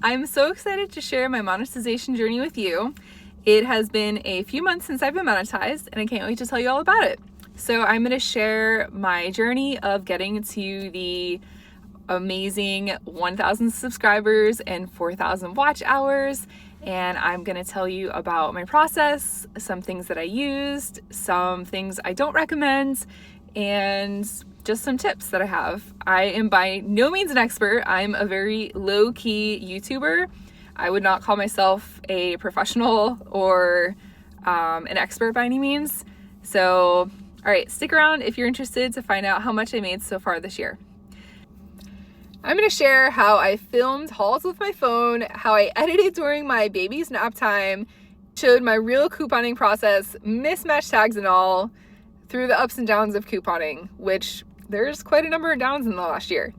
I'm so excited to share my monetization journey with you. It has been a few months since I've been monetized, and I can't wait to tell you all about it. So I'm going to share my journey of getting to the amazing 1,000 subscribers and 4,000 watch hours. And I'm going to tell you about my process, some things that I used, some things I don't recommend, and just some tips that I have. I am by no means an expert. I'm a very low-key YouTuber. I would not call myself a professional or an expert by any means. So, all right, stick around if you're interested to find out how much I made so far this year. I'm going to share how I filmed hauls with my phone, how I edited during my baby's nap time, showed my real couponing process, mismatched tags and all, through the ups and downs of couponing, which there's quite a number of downs in the last year.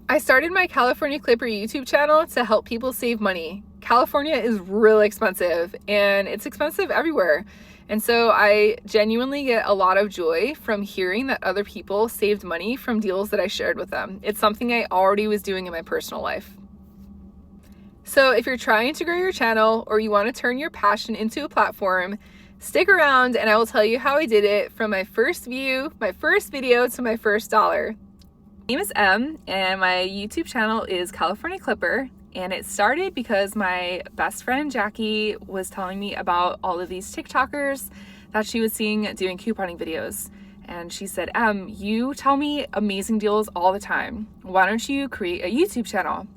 I started my California Clipper YouTube channel to help people save money. California is really expensive, and it's expensive everywhere. And so I genuinely get a lot of joy from hearing that other people saved money from deals that I shared with them. It's something I already was doing in my personal life. So if you're trying to grow your channel or you want to turn your passion into a platform, stick around and I will tell you how I did it from my first video to my first dollar. My name is Em and my YouTube channel is California Clipper. And it started because my best friend Jackie was telling me about all of these TikTokers that she was seeing doing couponing videos. And she said, you tell me amazing deals all the time. Why don't you create a YouTube channel?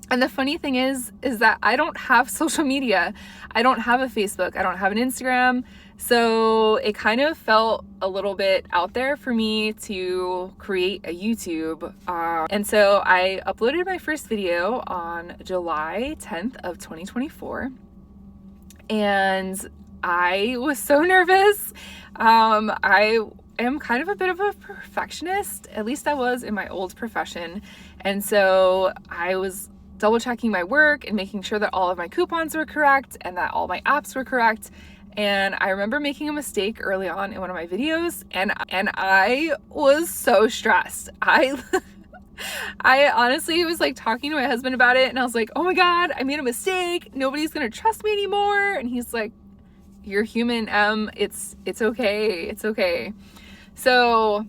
And the funny thing is that I don't have social media. I don't have a Facebook. I don't have an Instagram. So it kind of felt a little bit out there for me to create a YouTube. And so I uploaded my first video on July 10th of 2024. And I was so nervous. I am kind of a bit of a perfectionist. At least I was in my old profession. And so I was double checking my work and making sure that all of my coupons were correct and that all my apps were correct. And I remember making a mistake early on in one of my videos, and I was so stressed. I honestly was like talking to my husband about it, and I was like, oh my God, I made a mistake. Nobody's gonna trust me anymore. And he's like, you're human, Em. It's okay. It's okay. So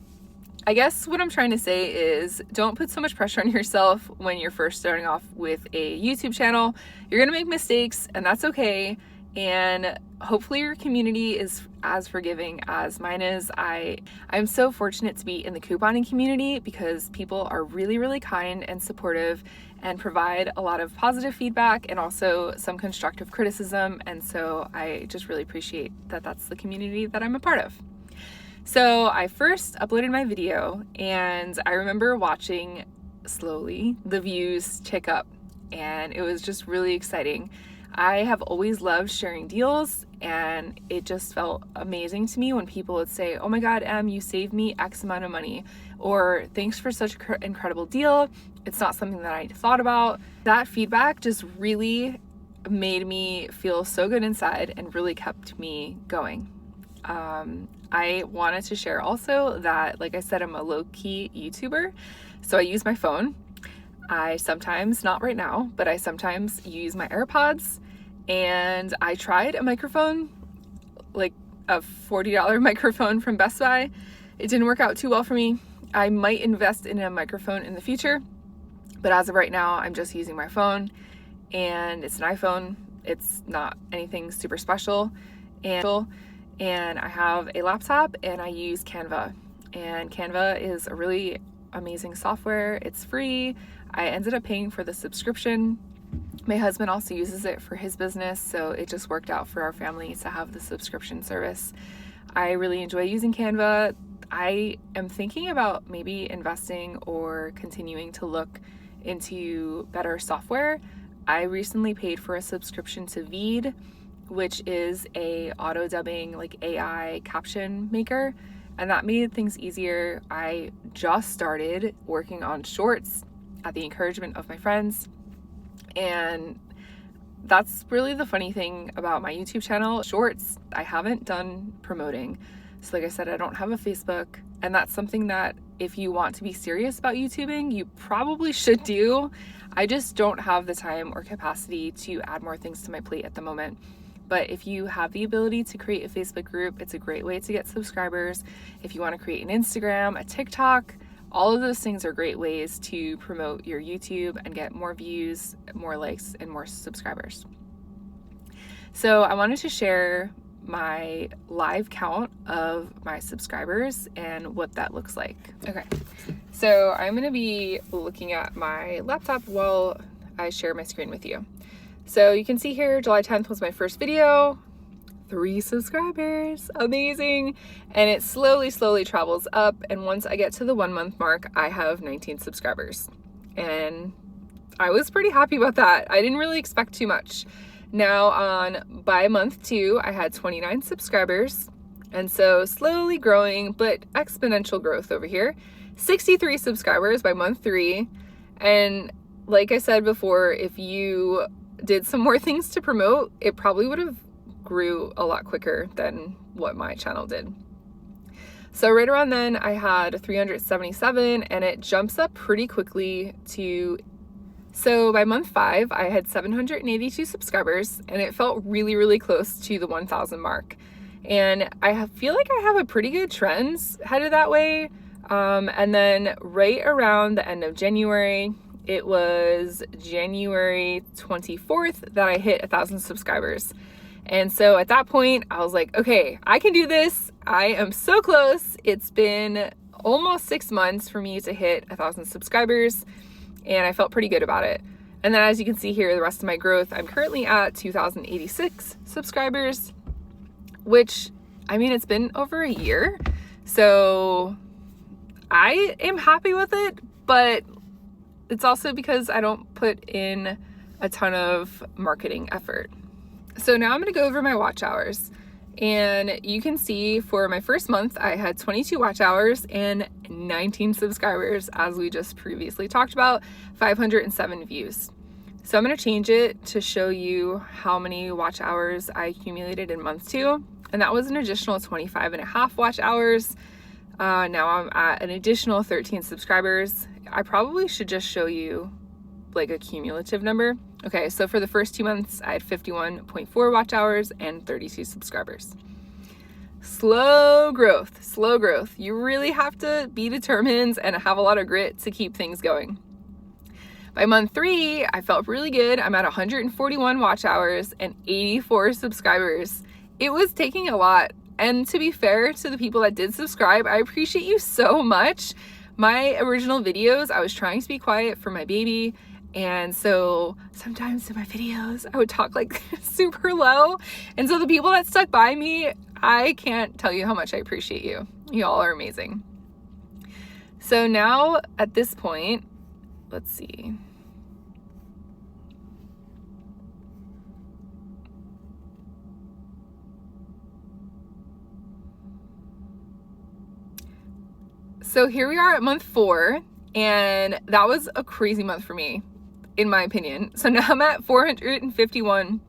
I guess what I'm trying to say is don't put so much pressure on yourself when you're first starting off with a YouTube channel. You're gonna make mistakes, and that's okay. And hopefully your community is as forgiving as mine is. I'm so fortunate to be in the couponing community because people are really, really kind and supportive and provide a lot of positive feedback and also some constructive criticism. And so I just really appreciate that that's the community that I'm a part of. So I first uploaded my video and I remember watching slowly the views tick up, and it was just really exciting. I have always loved sharing deals, and it just felt amazing to me when people would say, oh my God, Em, you saved me X amount of money, or thanks for such an incredible deal. It's not something that I thought about. That feedback just really made me feel so good inside and really kept me going. I wanted to share also that, like I said, I'm a low-key YouTuber, so I use my phone. I sometimes, not right now, but I sometimes use my AirPods, and I tried a microphone, like a $40 microphone from Best Buy. It didn't work out too well for me. I might invest in a microphone in the future, but as of right now, I'm just using my phone, and it's an iPhone. It's not anything super special, and I have a laptop and I use Canva, and Canva is a really amazing software. It's free. I ended up paying for the subscription. My husband also uses it for his business, so it just worked out for our family to have the subscription service. I really enjoy using Canva. I am thinking about maybe investing or continuing to look into better software. I recently paid for a subscription to Veed, which is a auto dubbing, like AI caption maker, and that made things easier. I just started working on shorts at the encouragement of my friends, and that's really the funny thing about my YouTube channel. I haven't done promoting. So like I said, I don't have a Facebook, and that's something that if you want to be serious about YouTubing, you probably should do. I just don't have the time or capacity to add more things to my plate at the moment. But if you have the ability to create a Facebook group, it's a great way to get subscribers. If you want to create an Instagram, a TikTok, all of those things are great ways to promote your YouTube and get more views, more likes, and more subscribers. So I wanted to share my live count of my subscribers and what that looks like. Okay, so I'm going to be looking at my laptop while I share my screen with you. So you can see here, July 10th was my first video, 3 subscribers, amazing. And it slowly travels up. And once I get to the 1 month mark, I have 19 subscribers. And I was pretty happy about that. I didn't really expect too much. Now by month 2, I had 29 subscribers. And so slowly growing, but exponential growth over here. 63 subscribers by month 3. And like I said before, if you did some more things to promote, it probably would have grew a lot quicker than what my channel did. So right around then I had 377, and it jumps up pretty quickly to, so by month 5 I had 782 subscribers, and it felt really close to the 1,000 mark. And I feel like I have a pretty good trends headed that way. And then right around the end of January, it was January 24th that I hit 1,000 subscribers. And so at that point I was like, okay, I can do this. I am so close. It's been almost 6 months for me to hit 1,000 subscribers, and I felt pretty good about it. And then as you can see here, the rest of my growth, I'm currently at 2,086 subscribers, which, I mean, it's been over a year. So I am happy with it, but it's also because I don't put in a ton of marketing effort. So now I'm going to go over my watch hours, and you can see for my first month, I had 22 watch hours and 19 subscribers, as we just previously talked about, 507 views. So I'm going to change it to show you how many watch hours I accumulated in month 2. And that was an additional 25.5 watch hours. Now I'm at an additional 13 subscribers. I probably should just show you like a cumulative number. Okay, so for the first 2 months, I had 51.4 watch hours and 32 subscribers. Slow growth, slow growth. You really have to be determined and have a lot of grit to keep things going. By month 3, I felt really good. I'm at 141 watch hours and 84 subscribers. It was taking a lot. And to be fair to the people that did subscribe, I appreciate you so much. My original videos, I was trying to be quiet for my baby. And so sometimes in my videos, I would talk like super low. And so the people that stuck by me, I can't tell you how much I appreciate you. You all are amazing. So now at this point, let's see. So here we are at month 4, and that was a crazy month for me, in my opinion. So now I'm at 451,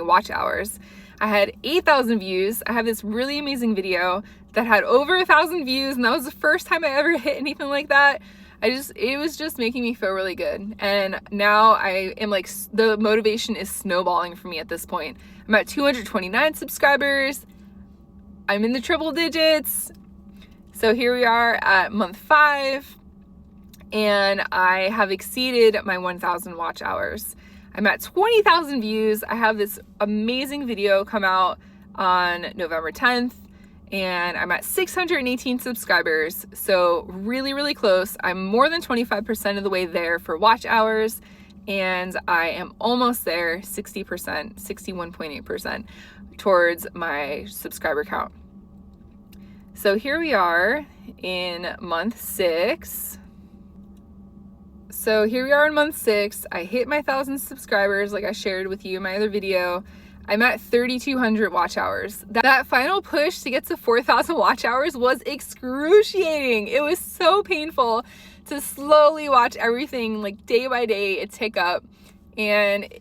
watch hours. I had 8,000 views. I have this really amazing video that had over 1,000 views, and that was the first time I ever hit anything like that. It was just making me feel really good. And now I am like, the motivation is snowballing for me at this point. I'm at 229 subscribers. I'm in the triple digits. So here we are at month 5, and I have exceeded my 1,000 watch hours. I'm at 20,000 views. I have this amazing video come out on November 10th, and I'm at 618 subscribers. So really close. I'm more than 25% of the way there for watch hours, and I am almost there, 60%, 61.8% towards my subscriber count. So here we are in month 6. So here we are in month 6. I hit my 1,000 subscribers like I shared with you in my other video. I'm at 3,200 watch hours. That final push to get to 4,000 watch hours was excruciating. It was so painful to slowly watch everything like day by day it tick up. And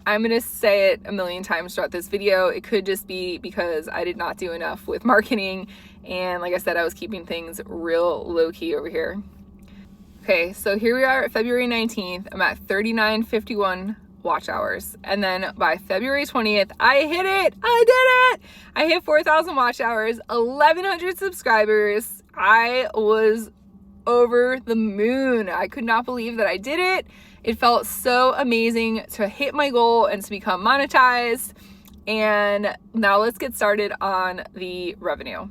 I'm gonna say it a million times throughout this video. It could just be because I did not do enough with marketing And like I said, I was keeping things real low key over here. Okay, so here we are at February 19th. I'm at 3951 watch hours. And then by February 20th, I hit it. I did it. I hit 4,000 watch hours, 1,100 subscribers. I was over the moon. I could not believe that I did it. It felt so amazing to hit my goal and to become monetized. And now let's get started on the revenue.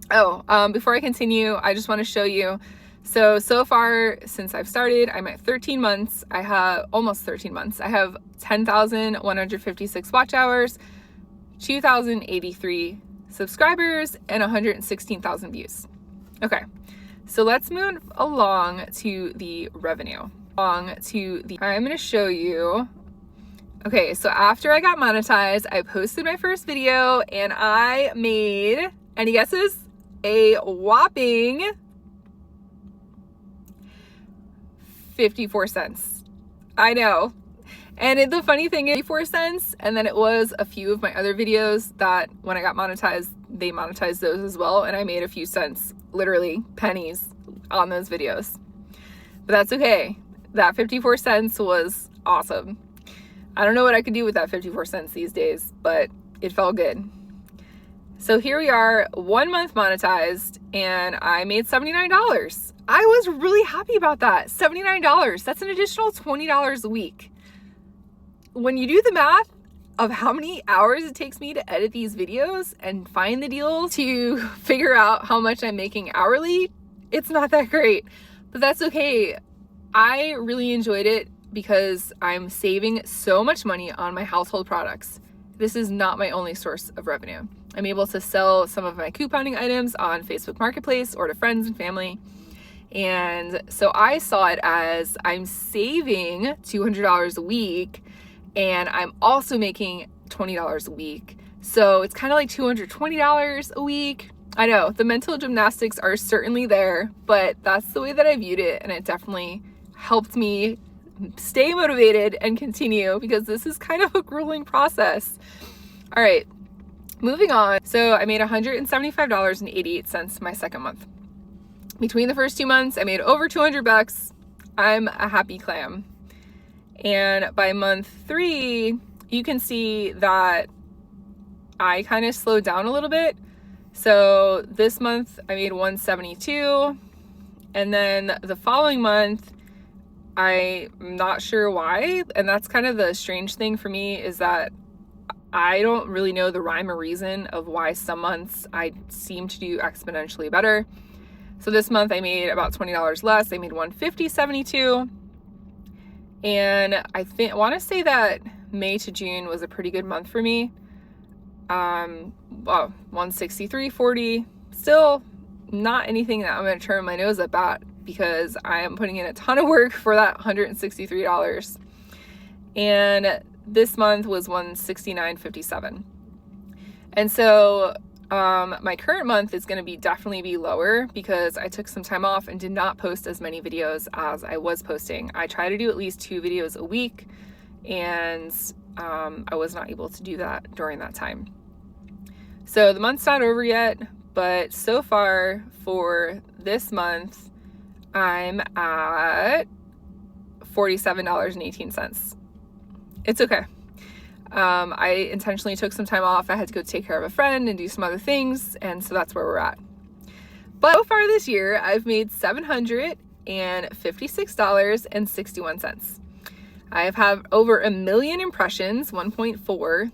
Before I continue, I just want to show you. So far since I've started, I'm at 13 months. I have almost 13 months. I have 10,156 watch hours, 2,083 subscribers, and 116,000 views. Okay, so let's move along to the revenue. I'm going to show you. Okay, so after I got monetized, I posted my first video and I made, any guesses? A whopping 54 cents. I know. And the funny thing is 54 cents, and then it was a few of my other videos that when I got monetized, they monetized those as well, and I made a few cents, literally pennies on those videos. But that's okay. That 54 cents was awesome. I don't know what I could do with that 54 cents these days, but it felt good. So here we are, 1 month monetized, and I made $79. I was really happy about that. $79. That's an additional $20 a week. When you do the math of how many hours it takes me to edit these videos and find the deals to figure out how much I'm making hourly, it's not that great, but that's okay. I really enjoyed it because I'm saving so much money on my household products. This is not my only source of revenue. I'm able to sell some of my couponing items on Facebook Marketplace or to friends and family. And so I saw it as I'm saving $200 a week and I'm also making $20 a week. So it's kind of like $220 a week. I know the mental gymnastics are certainly there, but that's the way that I viewed it. And it definitely helped me stay motivated and continue because this is kind of a grueling process. All right, moving on. So I made $175.88 my second month. Between the first 2 months, I made over $200. I'm a happy clam. And by month 3, you can see that I kind of slowed down a little bit. So this month I made $172. And then the following month, I'm not sure why. And that's kind of the strange thing for me is that I don't really know the rhyme or reason of why some months I seem to do exponentially better. So this month I made about $20 less. I made $150.72. And I want to say that May to June was a pretty good month for me. $163.40. Still not anything that I'm going to turn my nose up at because I am putting in a ton of work for that $163. And this month was $169.57. And so my current month is going to definitely be lower because I took some time off and did not post as many videos as I was posting. I try to do at least 2 videos a week, and I was not able to do that during that time. So the month's not over yet, but so far for this month, I'm at $47.18. It's okay. I intentionally took some time off. I had to go take care of a friend and do some other things, and so that's where we're at. But so far this year, I've made $756.61. I have had over 1 million impressions, 1.4.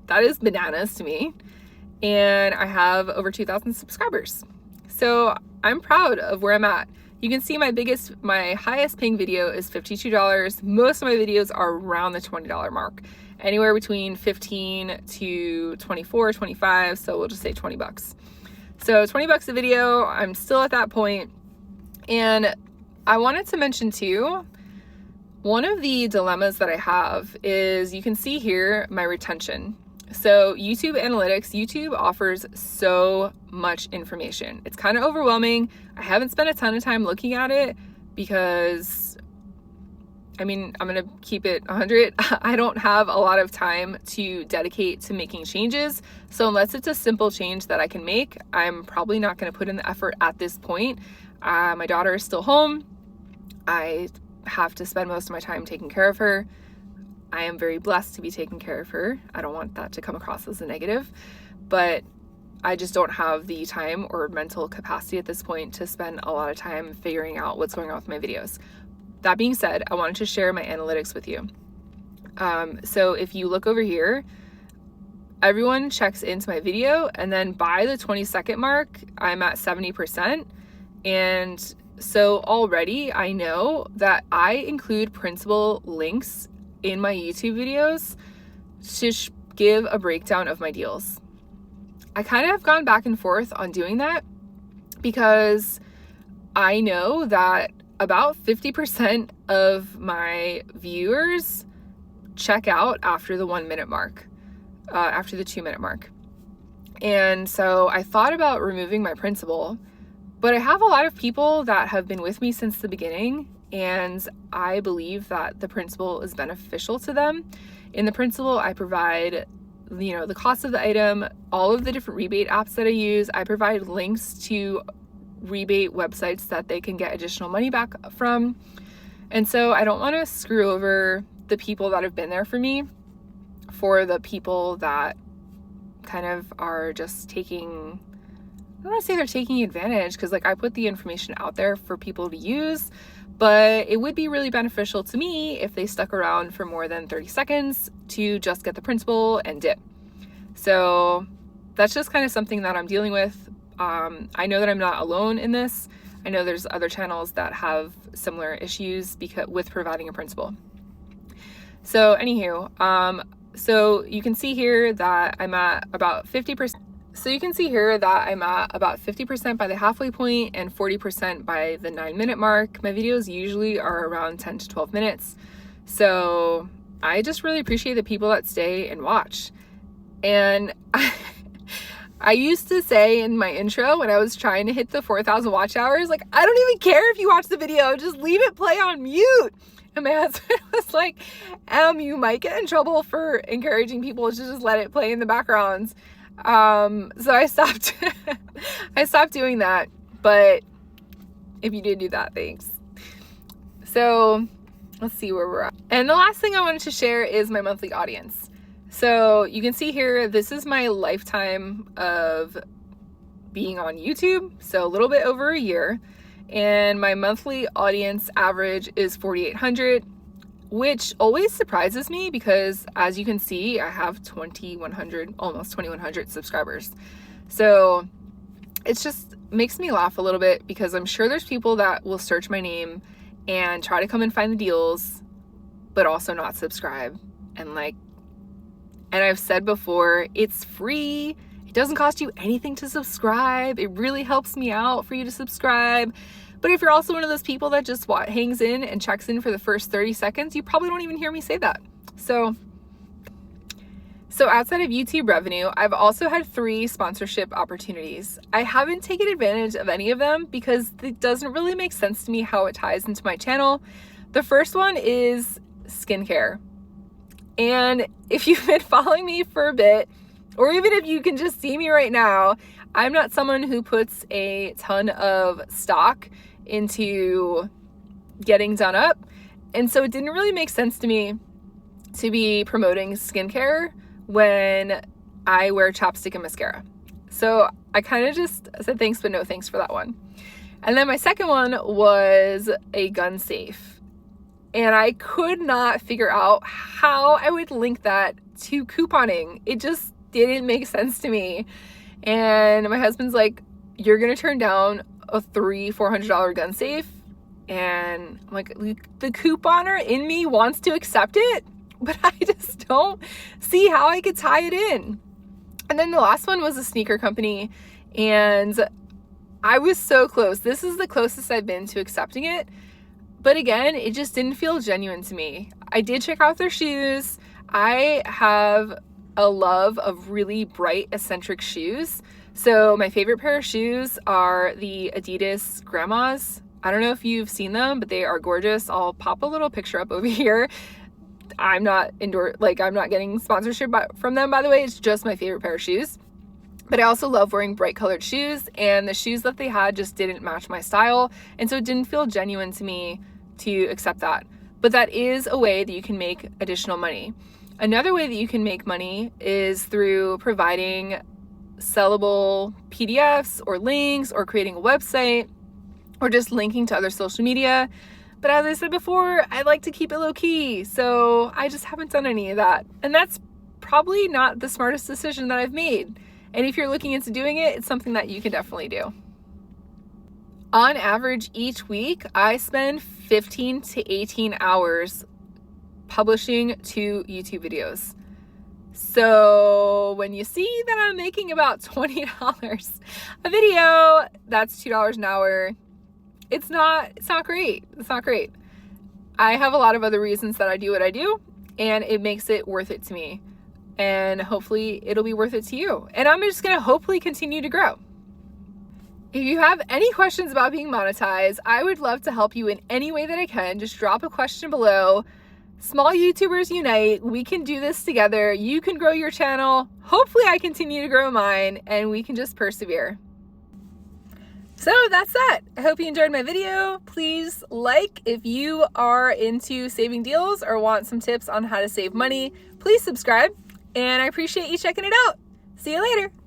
That is bananas to me. And I have over 2,000 subscribers. So I'm proud of where I'm at. You can see my highest paying video is $52. Most of my videos are around the $20 mark. Anywhere between 15 to 24, 25, so we'll just say 20 bucks. So 20 bucks a video, I'm still at that point. And I wanted to mention too, one of the dilemmas that I have is you can see here my retention. So YouTube analytics, YouTube offers so much information. It's kind of overwhelming. I haven't spent a ton of time looking at it because I mean, I'm going to keep it 100. I don't have a lot of time to dedicate to making changes. So unless it's a simple change that I can make, I'm probably not going to put in the effort at this point. My daughter is still home. I have to spend most of my time taking care of her. I am very blessed to be taking care of her. I don't want that to come across as a negative, but I just don't have the time or mental capacity at this point to spend a lot of time figuring out what's going on with my videos. That being said, I wanted to share my analytics with you. So if you look over here, everyone checks into my video, and then by the 20-second mark, I'm at 70%. And so already I know that I include printable links in my YouTube videos to give a breakdown of my deals. I kind of have gone back and forth on doing that because I know that about 50% of my viewers check out after the 1 minute mark, after the 2 minute mark. And so I thought about removing my principal, but I have a lot of people that have been with me since the beginning, and I believe that the principal is beneficial to them. In the principal, I provide, the cost of the item, all of the different rebate apps that I use. I provide links to rebate websites that they can get additional money back from. And so I don't want to screw over the people that have been there for me for the people that kind of are just taking, I don't want to say they're taking advantage, because I put the information out there for people to use, but it would be really beneficial to me if they stuck around for more than 30 seconds to just get the principal and dip. So that's just kind of something that I'm dealing with. I know that I'm not alone in this. I know there's other channels that have similar issues with providing a principal. So anywho, so you can see here that I'm at about 50%. So you can see here that I'm at about 50% by the halfway point and 40% by the 9 minute mark. My videos usually are around 10 to 12 minutes. So I just really appreciate the people that stay and watch. And I used to say in my intro when I was trying to hit the 4,000 watch hours, I don't even care if you watch the video, just leave it play on mute. And my husband was like, you might get in trouble for encouraging people to just let it play in the background. So I stopped, I stopped doing that, but if you did do that, thanks. So let's see where we're at. And the last thing I wanted to share is my monthly audience. So you can see here, this is my lifetime of being on YouTube. So a little bit over a year, and my monthly audience average is 4,800. Which always surprises me because, as you can see, I have almost 2,100 subscribers. So it's just makes me laugh a little bit because I'm sure there's people that will search my name and try to come and find the deals, but also not subscribe. And I've said before, it's free. It doesn't cost you anything to subscribe. It really helps me out for you to subscribe. But if you're also one of those people that just hangs in and checks in for the first 30 seconds, you probably don't even hear me say that. So outside of YouTube revenue, I've also had 3 sponsorship opportunities. I haven't taken advantage of any of them because it doesn't really make sense to me how it ties into my channel. The first one is skincare. And if you've been following me for a bit, or even if you can just see me right now, I'm not someone who puts a ton of stock into getting done up. And so it didn't really make sense to me to be promoting skincare when I wear chapstick and mascara. So I kind of just said thanks, but no thanks for that one. And then my second one was a gun safe. And I could not figure out how I would link that to couponing. It just didn't make sense to me. And my husband's like, you're going to turn down a $400 gun safe? And I'm like, the couponer in me wants to accept it, but I just don't see how I could tie it in. And then the last one was a sneaker company, and I was so close. This is the closest I've been to accepting it. But again, it just didn't feel genuine to me. I did check out their shoes. I have a love of really bright eccentric shoes. So my favorite pair of shoes are the Adidas Grandmas. I don't know if you've seen them, but they are gorgeous. I'll pop a little picture up over here. I'm not I'm not getting sponsorship from them, by the way. It's just my favorite pair of shoes. But I also love wearing bright colored shoes, and the shoes that they had just didn't match my style. And so it didn't feel genuine to me to accept that. But that is a way that you can make additional money. Another way that you can make money is through providing sellable PDFs or links, or creating a website, or just linking to other social media. But as I said before, I like to keep it low key, so I just haven't done any of that. And that's probably not the smartest decision that I've made. And if you're looking into doing it, it's something that you can definitely do. On average, each week, I spend 15 to 18 hours publishing 2 YouTube videos. So when you see that I'm making about $20 a video, that's $2 an hour. It's not great. It's not great. I have a lot of other reasons that I do what I do, and it makes it worth it to me. And hopefully it'll be worth it to you. And I'm just gonna hopefully continue to grow. If you have any questions about being monetized, I would love to help you in any way that I can. Just drop a question below. Small YouTubers unite. We can do this together. You can grow your channel. Hopefully I continue to grow mine, and we can just persevere. So that's that. I hope you enjoyed my video. Please like if you are into saving deals or want some tips on how to save money. Please subscribe, and I appreciate you checking it out. See you later.